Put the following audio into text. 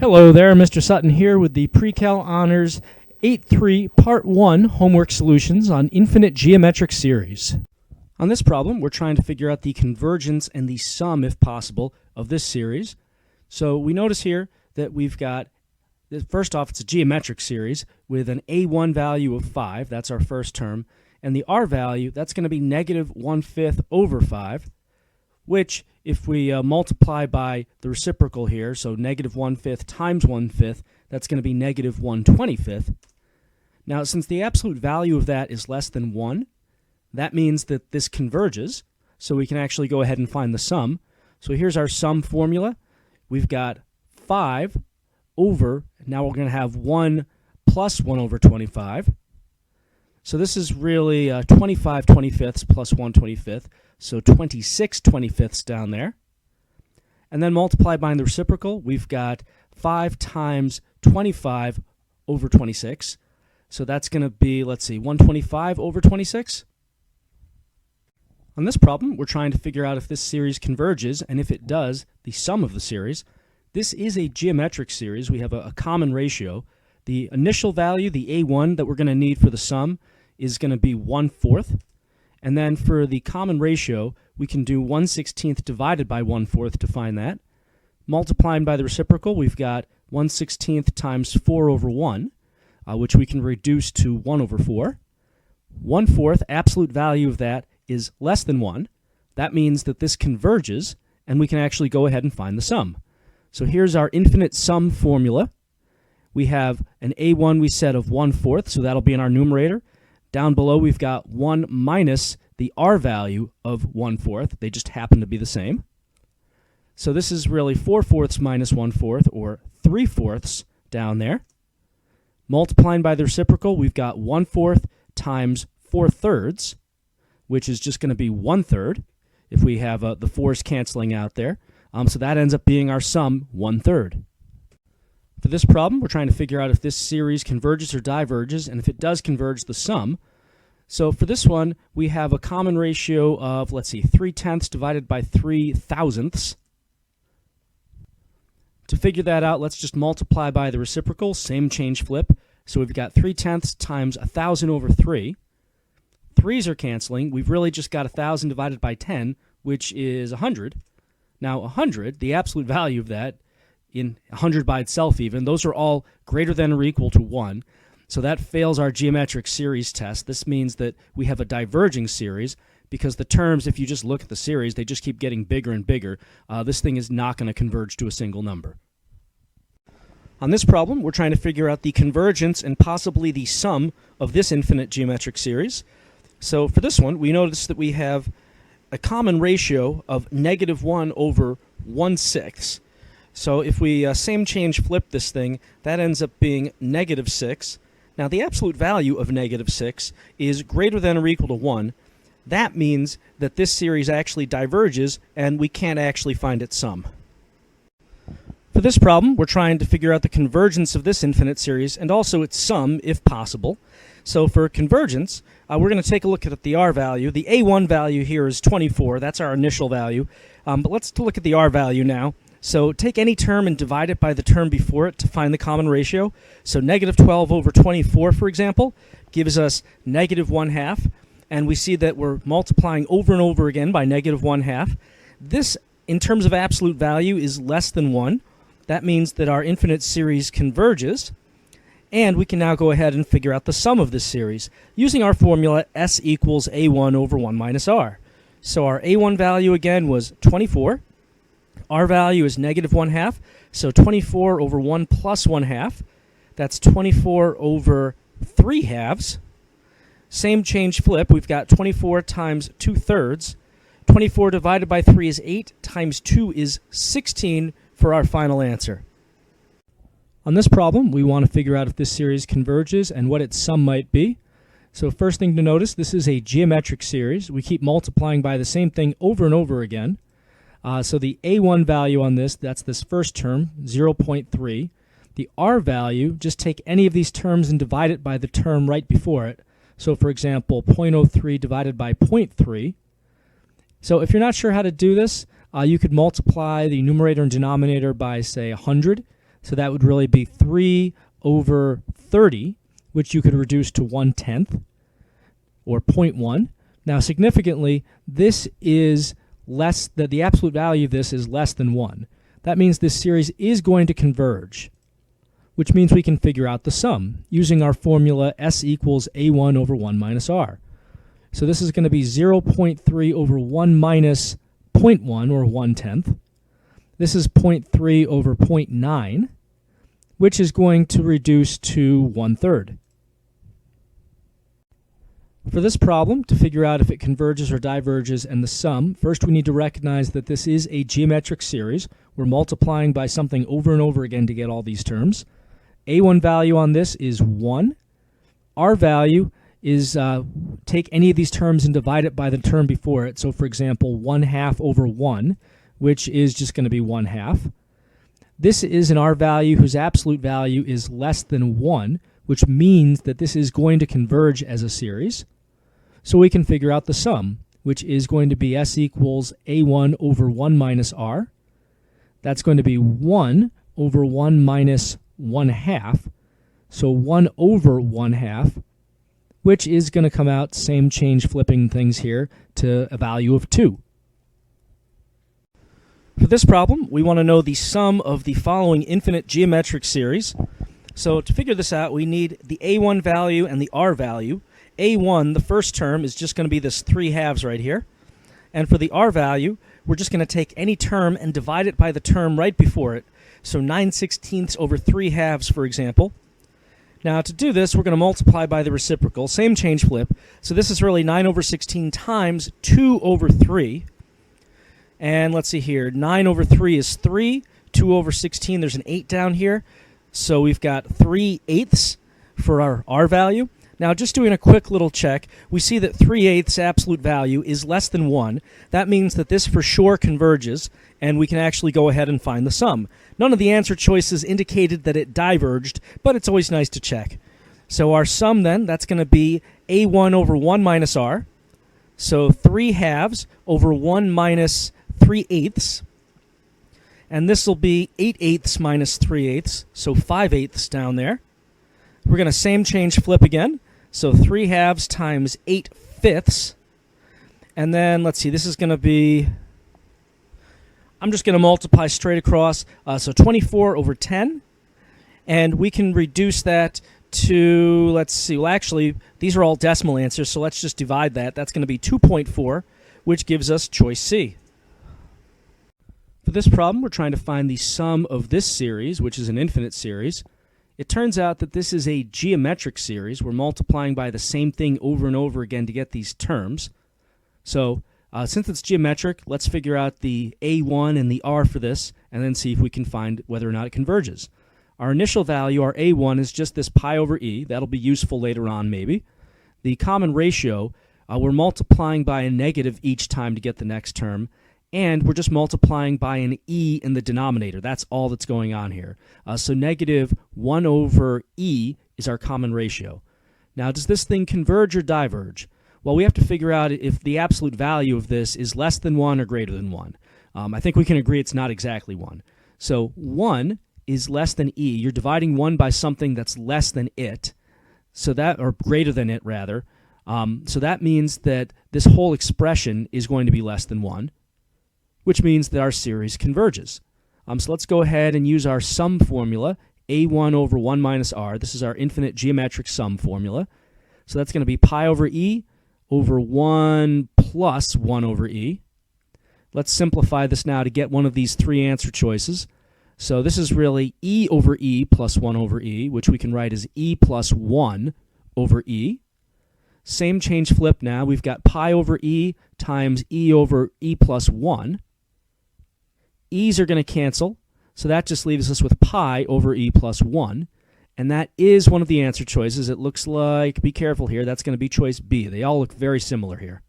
Hello there, Mr. Sutton here with the Pre-Cal Honors 8.3 Part 1 Homework Solutions on Infinite Geometric Series. On this problem, we're trying to figure out the convergence and the sum, if possible, of this series. So we notice here that we've got, first off, it's a geometric series with an A1 value of 5, that's our first term, and the R value, that's going to be negative 1/5 over 5, which, if we multiply by the reciprocal here, so negative 1/5 times 1/5, that's going to be negative 1/25. Now, since the absolute value of that is less than 1, that means that this converges, so we can actually go ahead and find the sum. So here's our sum formula. We've got 5 over, now we're going to have 1 plus 1 over 25. So this is really 25 25ths plus 1 25th, so 26 25ths down there. And then multiplied by the reciprocal, we've got 5 times 25 over 26. So that's going to be, let's see, 125 over 26. On this problem, we're trying to figure out if this series converges, and if it does, the sum of the series. This is a geometric series. We have a common ratio. The initial value, the A1 that we're going to need for the sum, is going to be 1/4. And then for the common ratio, we can do 1/16 divided by 1/4 to find that. Multiplying by the reciprocal, we've got 1/16 times 4 over 1, which we can reduce to 1 over 4. 1/4, absolute value of that, is less than 1. That means that this converges, and we can actually go ahead and find the sum. So here's our infinite sum formula. We have an A1 we said of 1/4, so that'll be in our numerator. Down below, we've got 1 minus the R value of 1/4. They just happen to be the same. So this is really 4/4 minus 1/4, or 3/4 down there. Multiplying by the reciprocal, we've got 1/4 times 4/3, which is just going to be 1/3 if we have the 4's canceling out there. So that ends up being our sum, 1/3. For this problem, we're trying to figure out if this series converges or diverges, and if it does converge, the sum. So for this one, we have a common ratio of, let's see, 3/10 divided by 3/1000. To figure that out, let's just multiply by the reciprocal, same change flip. So we've got 3/10 times 1,000 over 3. 3's are canceling. We've really just got 1,000 divided by 10, which is 100. Now 100, the absolute value of that, in 100 by itself even, those are all greater than or equal to 1. So that fails our geometric series test. This means that we have a diverging series because the terms, if you just look at the series, they just keep getting bigger and bigger. This thing is not going to converge to a single number. On this problem, we're trying to figure out the convergence and possibly the sum of this infinite geometric series. So for this one, we notice that we have a common ratio of negative 1 over 1/6. So if we same change flip this thing, that ends up being negative 6. Now the absolute value of negative 6 is greater than or equal to 1. That means that this series actually diverges, and we can't actually find its sum. For this problem, we're trying to figure out the convergence of this infinite series and also its sum, if possible. So for convergence, we're going to take a look at the R value. The A1 value here is 24. That's our initial value. But let's look at the R value now. So take any term and divide it by the term before it to find the common ratio. So negative 12 over 24, for example, gives us negative 1/2. And we see that we're multiplying over and over again by negative 1/2. This, in terms of absolute value, is less than 1. That means that our infinite series converges. And we can now go ahead and figure out the sum of this series using our formula S equals A1 over 1 minus R. So our A1 value again was 24. R value is negative 1/2, so 24 over 1 plus 1/2. That's 24 over 3/2. Same change flip, we've got 24 times 2/3. 24 divided by 3 is 8, times 2 is 16 for our final answer. On this problem, we want to figure out if this series converges and what its sum might be. So first thing to notice, this is a geometric series. We keep multiplying by the same thing over and over again. So the A1 value on this, that's this first term, 0.3. The R value, just take any of these terms and divide it by the term right before it. So for example, 0.03 divided by 0.3. So if you're not sure how to do this, you could multiply the numerator and denominator by, say, 100. So that would really be 3 over 30, which you could reduce to 1/10, or 0.1. Now, significantly, this is less, that the absolute value of this is less than 1. That means this series is going to converge, which means we can figure out the sum using our formula S equals A1 over 1 minus R. So this is going to be 0.3 over 1 minus 0.1, or 1/10. This is 0.3 over 0.9, which is going to reduce to 1/3. For this problem, to figure out if it converges or diverges and the sum, first we need to recognize that this is a geometric series. We're multiplying by something over and over again to get all these terms. A1 value on this is 1. R value is take any of these terms and divide it by the term before it. So for example, 1/2 over 1, which is just going to be 1/2. This is an R value whose absolute value is less than 1, which means that this is going to converge as a series. So we can figure out the sum, which is going to be S equals A1 over 1 minus R. That's going to be 1 over 1 minus 1/2. So 1 over 1/2, which is going to come out, same change flipping things here, to a value of 2. For this problem, we want to know the sum of the following infinite geometric series. So to figure this out, we need the A1 value and the R value. A1, the first term, is just going to be this 3/2 right here. And for the R value, we're just going to take any term and divide it by the term right before it. So 9/16 over 3/2, for example. Now to do this, we're going to multiply by the reciprocal, same change flip. So this is really 9 over 16 times 2 over 3. And let's see here, 9 over 3 is 3, 2 over 16, there's an 8 down here. So we've got 3/8 for our R value. Now, just doing a quick little check, we see that 3/8 absolute value is less than 1. That means that this for sure converges, and we can actually go ahead and find the sum. None of the answer choices indicated that it diverged, but it's always nice to check. So our sum then, that's going to be A1 over 1 minus R. So 3/2 over 1 minus 3/8. And this will be 8/8 minus 3/8, so 5/8 down there. We're going to same change flip again. So 3/2 times 8/5. And then, let's see, this is going to be, I'm just going to multiply straight across. So 24 over 10. And we can reduce that to, let's see, well actually, these are all decimal answers, so let's just divide that. That's going to be 2.4, which gives us choice C. For this problem, we're trying to find the sum of this series, which is an infinite series. It turns out that this is a geometric series. We're multiplying by the same thing over and over again to get these terms. So since it's geometric, let's figure out the A1 and the R for this, and then see if we can find whether or not it converges. Our initial value, our A1, is just this pi over e. That'll be useful later on, maybe. The common ratio, we're multiplying by a negative each time to get the next term. And we're just multiplying by an e in the denominator. That's all that's going on here. So negative 1 over e is our common ratio. Now, does this thing converge or diverge? Well, we have to figure out if the absolute value of this is less than 1 or greater than 1. I think we can agree it's not exactly 1. So 1 is less than e. You're dividing 1 by something that's less than it, so that, or greater than it, rather. So that means that this whole expression is going to be less than 1. Which means that our series converges. So let's go ahead and use our sum formula, A1 over 1 minus R. This is our infinite geometric sum formula. So that's going to be pi over e over 1 plus 1 over e. Let's simplify this now to get one of these three answer choices. So this is really e over e plus 1 over e, which we can write as e plus 1 over e. Same change flip now. We've got pi over e times e over e plus 1. E's are going to cancel, so that just leaves us with pi over e plus 1. And that is one of the answer choices. It looks like, be careful here, that's going to be choice B. They all look very similar here.